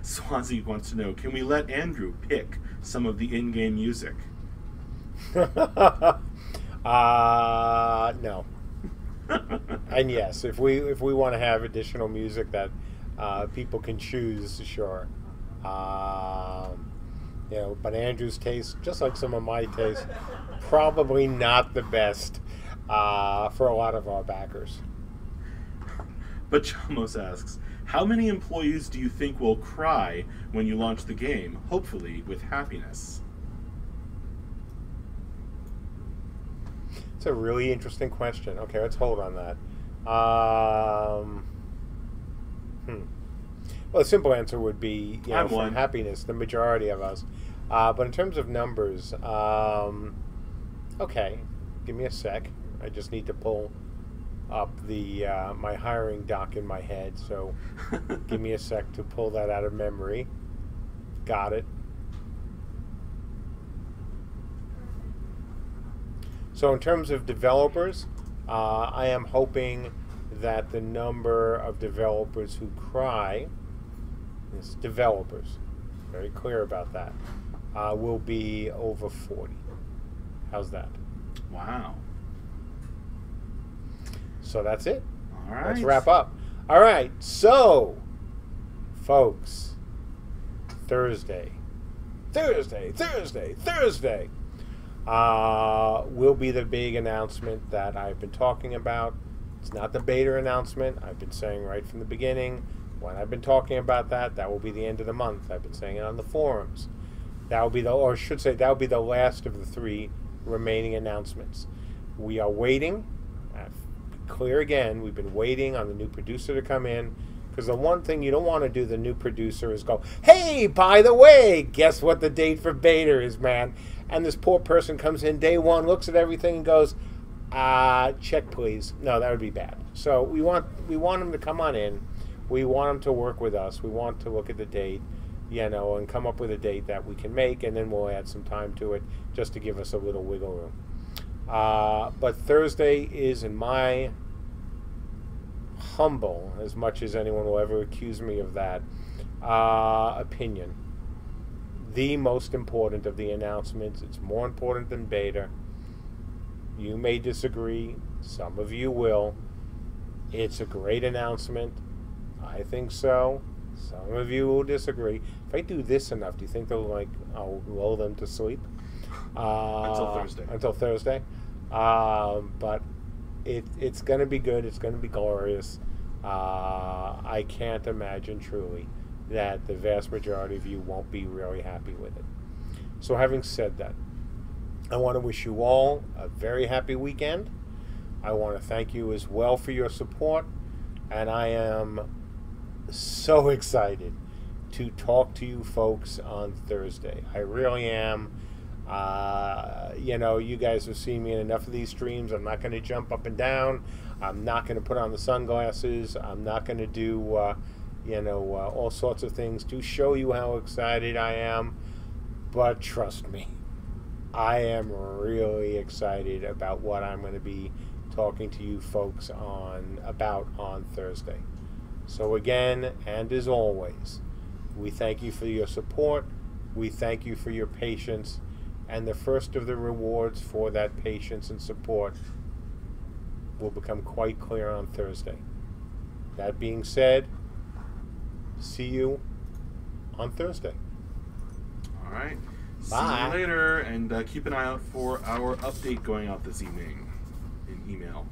Swazi wants to know, can we let Andrew pick some of the in-game music? No. And yes, if we want to have additional music that people can choose, sure. But Andrew's taste, just like some of my taste, probably not the best for a lot of our backers. But Chamos asks, how many employees do you think will cry when you launch the game, hopefully with happiness? It's a really interesting question. Okay, let's hold on that. Well, the simple answer would be, from happiness, the majority of us. But in terms of numbers, okay, give me a sec. I just need to pull up the my hiring doc in my head. So give me a sec to pull that out of memory. Got it. So in terms of developers, I am hoping that the number of developers who cry, it's developers, very clear about that, will be over 40. How's that? Wow. So that's it. All right. Let's wrap up. All right. So, folks, Thursday will be the big announcement that I've been talking about. It's not the beta announcement. I've been saying right from the beginning, when I've been talking about that, that will be the end of the month. I've been saying it on the forums. That will be the, or I should say, that will be the last of the 3 remaining announcements. We are waiting. Clear again, we've been waiting on the new producer to come in, because the one thing you don't want to do, the new producer, is go, hey, by the way, guess what the date for beta is, man? And this poor person comes in day 1, looks at everything and goes, check please. No, that would be bad. So we want him to come on in. We want him to work with us. We want to look at the date, and come up with a date that we can make, and then we'll add some time to it just to give us a little wiggle room. But Thursday is, in my humble, as much as anyone will ever accuse me of that, opinion, the most important of the announcements. It's more important than beta. You may disagree. Some of you will. It's a great announcement. I think so. Some of you will disagree. If I do this enough, do you think I'll lull them to sleep? Until Thursday. Until Thursday. But it's going to be good. It's going to be glorious. I can't imagine truly that the vast majority of you won't be really happy with it. So having said that, I want to wish you all a very happy weekend. I want to thank you as well for your support. And I am so excited to talk to you folks on Thursday. I really am. You guys have seen me in enough of these streams. I'm not going to jump up and down. I'm not going to put on the sunglasses. I'm not going to do, all sorts of things to show you how excited I am. But trust me, I am really excited about what I'm going to be talking to you folks about on Thursday. So again, and as always, we thank you for your support. We thank you for your patience. And the first of the rewards for that patience and support will become quite clear on Thursday. That being said, see you on Thursday. All right. Bye. See you later, and keep an eye out for our update going out this evening in email.